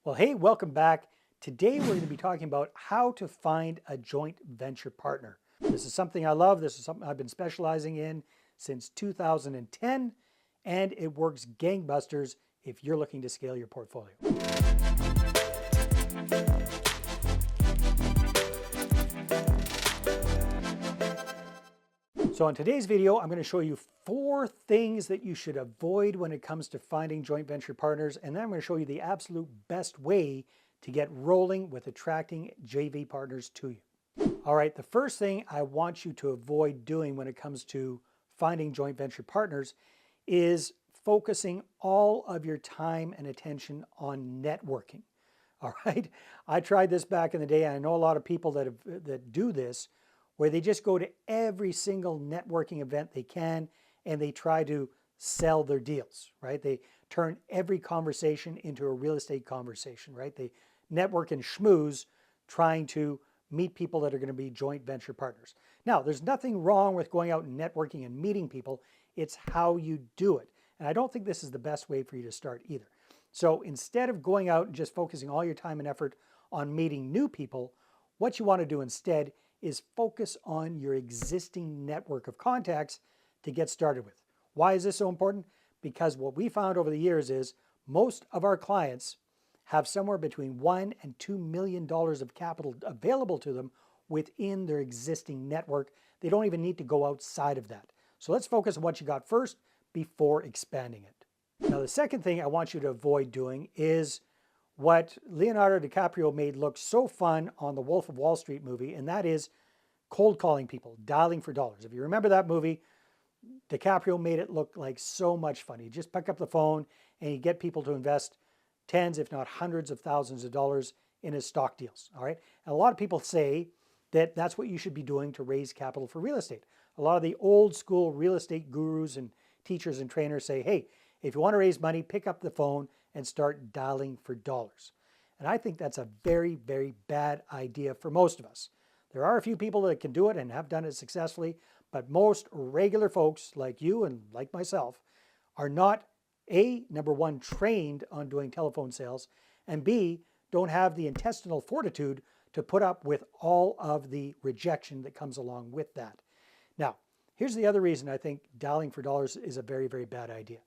Well, hey, welcome back. Today we're going to be talking about how to find a joint venture partner. This is something I love. This is something I've been specializing in since 2010, and it works gangbusters if you're looking to scale your portfolio. So in today's video, I'm going to show you 4 things that you should avoid when it comes to finding joint venture partners, and then I'm going to show you the absolute best way to get rolling with attracting JV partners to you. All right, the first thing I want you to avoid doing when it comes to finding joint venture partners is focusing all of your time and attention on networking. All right, I tried this back in the day, and I know a lot of people that do this, where they just go to every single networking event they can and they try to sell their deals, right? They turn every conversation into a real estate conversation, right? They network and schmooze trying to meet people that are going to be joint venture partners. Now, there's nothing wrong with going out and networking and meeting people. It's how you do it. And I don't think this is the best way for you to start either. So instead of going out and just focusing all your time and effort on meeting new people, what you want to do instead is focus on your existing network of contacts to get started with. Why is this so important? Because what we found over the years is most of our clients have somewhere between $1 and $2 million of capital available to them within their existing network. They don't even need to go outside of that. So let's focus on what you got first before expanding it. Now, the second thing I want you to avoid doing is what Leonardo DiCaprio made look so fun on the Wolf of Wall Street movie, and that is cold calling people, dialing for dollars. If you remember that movie, DiCaprio made it look like so much fun. He'd just pick up the phone and he'd get people to invest tens, if not hundreds of thousands of dollars in his stock deals. All right. And a lot of people say that that's what you should be doing to raise capital for real estate. A lot of the old school real estate gurus and teachers and trainers say, hey, if you want to raise money, pick up the phone and start dialing for dollars. And I think that's a very, very bad idea for most of us. There are a few people that can do it and have done it successfully, but most regular folks like you and like myself are not, A, number one, trained on doing telephone sales, and B, don't have the intestinal fortitude to put up with all of the rejection that comes along with that. Now, here's the other reason I think dialing for dollars is a very, very bad idea.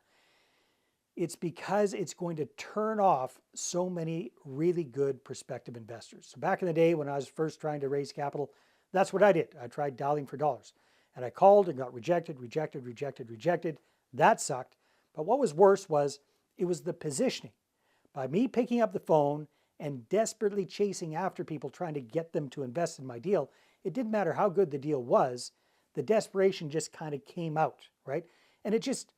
It's because it's going to turn off so many really good prospective investors. So back in the day when I was first trying to raise capital, that's what I did. I tried dialing for dollars. And I called and got rejected. That sucked. But what was worse was it was the positioning. By me picking up the phone and desperately chasing after people trying to get them to invest in my deal, it didn't matter how good the deal was. The desperation just kind of came out, right? And it just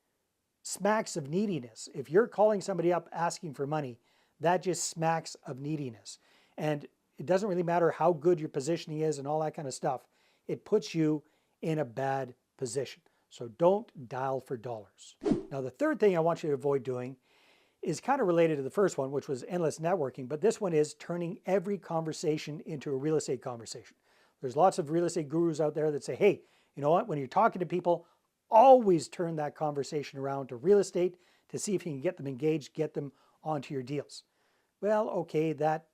smacks of neediness. If you're calling somebody up asking for money, that just smacks of neediness. And it doesn't really matter how good your positioning is and all that kind of stuff. It puts you in a bad position. So don't dial for dollars. Now, the third thing I want you to avoid doing is kind of related to the first one, which was endless networking, but this one is turning every conversation into a real estate conversation. There's lots of real estate gurus out there that say, hey, you know what, when you're talking to people, always turn that conversation around to real estate to see if you can get them engaged, get them onto your deals. Well, okay, that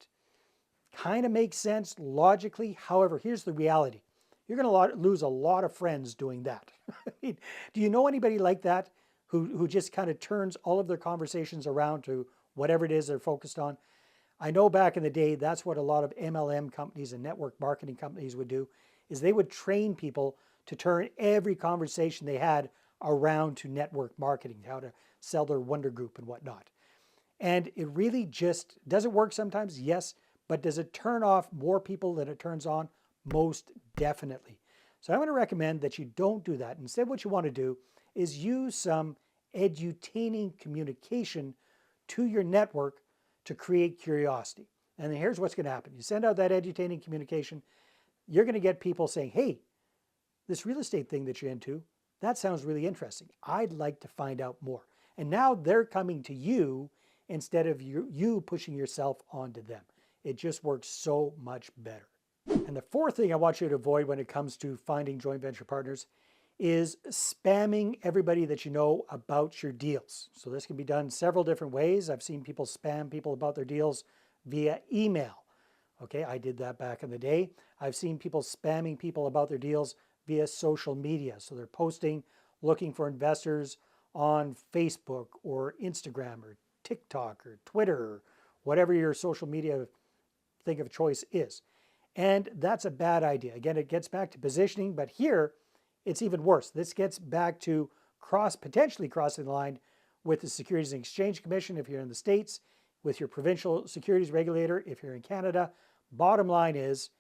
kind of makes sense logically. However, here's the reality. You're going to lose a lot of friends doing that. I mean, do you know anybody like that who just kind of turns all of their conversations around to whatever it is they're focused on? I know back in the day, that's what a lot of MLM companies and network marketing companies would do, is they would train people to turn every conversation they had around to network marketing, how to sell their Wonder Group and whatnot. And it really just, does it work sometimes? Yes. But does it turn off more people than it turns on? Most definitely. So I'm going to recommend that you don't do that. Instead, what you want to do is use some edutaining communication to your network to create curiosity. And here's what's going to happen. You send out that edutaining communication, you're going to get people saying, hey, this real estate thing that you're into, that sounds really interesting. I'd like to find out more. And now they're coming to you instead of you pushing yourself onto them. It just works so much better. And the fourth thing I want you to avoid when it comes to finding joint venture partners is spamming everybody that you know about your deals. So this can be done several different ways. I've seen people spam people about their deals via email. Okay, I did that back in the day. I've seen people spamming people about their deals via social media. So they're posting, looking for investors on Facebook or Instagram or TikTok or Twitter or whatever your social media thing of choice is. And that's a bad idea. Again, it gets back to positioning, but here it's even worse. This gets back to potentially crossing the line with the Securities and Exchange Commission if you're in the States, with your provincial securities regulator if you're in Canada. Bottom line is,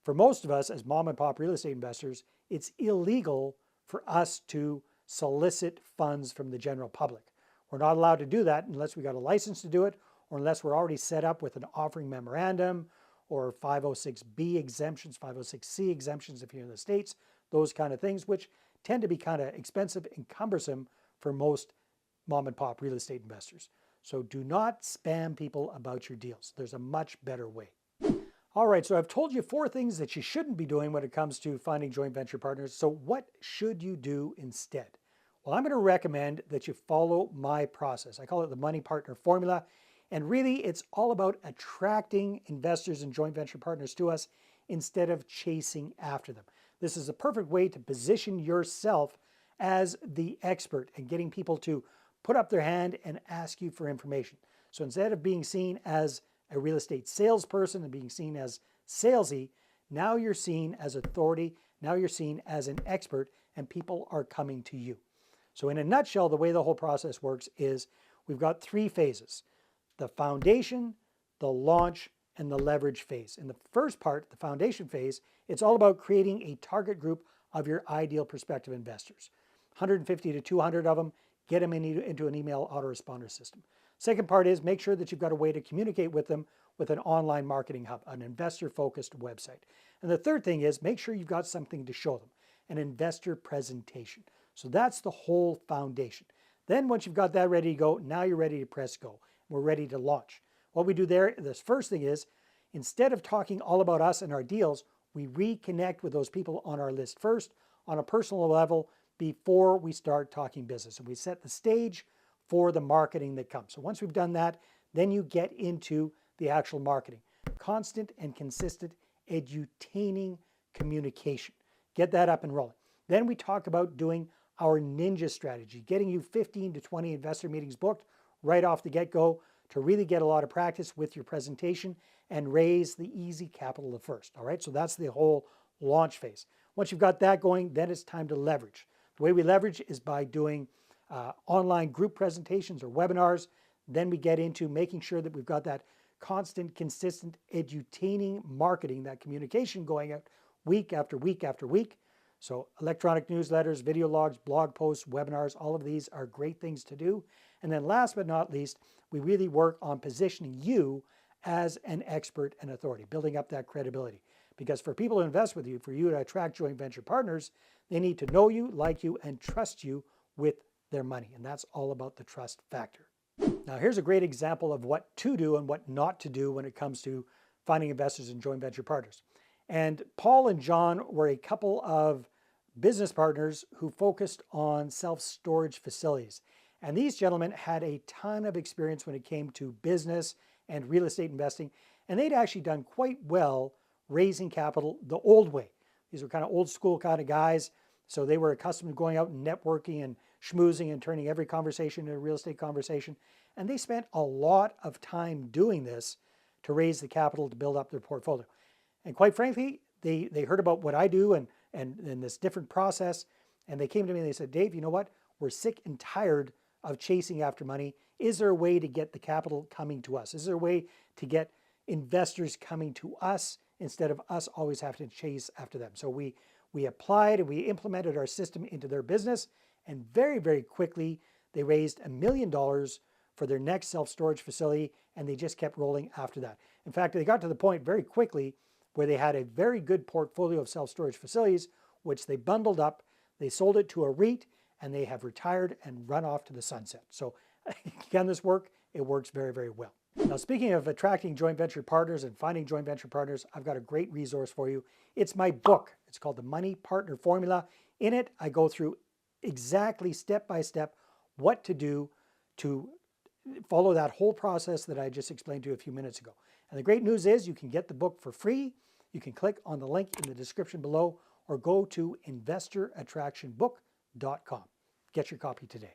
for most of us as mom and pop real estate investors, it's illegal for us to solicit funds from the general public. We're not allowed to do that unless we got a license to do it, or unless we're already set up with an offering memorandum or 506B exemptions, 506C exemptions if you're in the States, those kind of things, which tend to be kind of expensive and cumbersome for most mom and pop real estate investors. So do not spam people about your deals. There's a much better way. All right, so I've told you 4 things that you shouldn't be doing when it comes to finding joint venture partners. So what should you do instead? Well, I'm going to recommend that you follow my process. I call it the money partner formula. And really, it's all about attracting investors and joint venture partners to us instead of chasing after them. This is a perfect way to position yourself as the expert and getting people to put up their hand and ask you for information. So instead of being seen as a real estate salesperson and being seen as salesy, now you're seen as authority, now you're seen as an expert, and people are coming to you. So in a nutshell, the way the whole process works is we've got 3 phases: the foundation, the launch, and the leverage phase. In the first part, the foundation phase, it's all about creating a target group of your ideal prospective investors. 150 to 200 of them, get them into an email autoresponder system. Second part is make sure that you've got a way to communicate with them with an online marketing hub, an investor-focused website. And the third thing is make sure you've got something to show them, an investor presentation. So that's the whole foundation. Then once you've got that ready to go, now you're ready to press go. We're ready to launch. What we do there, this first thing is, instead of talking all about us and our deals, we reconnect with those people on our list first on a personal level before we start talking business. And we set the stage for the marketing that comes. So once we've done that, then you get into the actual marketing. Constant and consistent edutaining communication. Get that up and rolling. Then we talk about doing our ninja strategy, getting you 15 to 20 investor meetings booked right off the get-go to really get a lot of practice with your presentation and raise the easy capital at first. All right, so that's the whole launch phase. Once you've got that going, then it's time to leverage. The way we leverage is by doing online group presentations or webinars. Then we get into making sure that we've got that constant, consistent, edutaining marketing, that communication going out week after week after week. So electronic newsletters, video logs, blog posts, webinars, all of these are great things to do. And then last but not least, we really work on positioning you as an expert and authority, building up that credibility. Because for people to invest with you, for you to attract joint venture partners, they need to know you, like you, and trust you with their money. And that's all about the trust factor. Now, here's a great example of what to do and what not to do when it comes to finding investors and joint venture partners. And Paul and John were a couple of business partners who focused on self-storage facilities. And these gentlemen had a ton of experience when it came to business and real estate investing. And they'd actually done quite well raising capital the old way. These were kind of old school kind of guys. So they were accustomed to going out and networking and schmoozing and turning every conversation into a real estate conversation. And they spent a lot of time doing this to raise the capital to build up their portfolio. And quite frankly, they heard about what I do and this different process. And they came to me and they said, Dave, you know what? We're sick and tired of chasing after money. Is there a way to get the capital coming to us? Is there a way to get investors coming to us instead of us always having to chase after them? So we applied and we implemented our system into their business, and very, very quickly they raised $1 million for their next self-storage facility, and they just kept rolling after that. In fact, they got to the point very quickly where they had a very good portfolio of self-storage facilities, which they bundled up, they sold it to a REIT, and they have retired and run off to the sunset. So can this work? It works very, very well. Now, speaking of attracting joint venture partners and finding joint venture partners, I've got a great resource for you. It's my book. It's called The Money Partner Formula. In it, I go through exactly step by step what to do to follow that whole process that I just explained to you a few minutes ago. And the great news is you can get the book for free. You can click on the link in the description below or go to investorattractionbook.com. Get your copy today.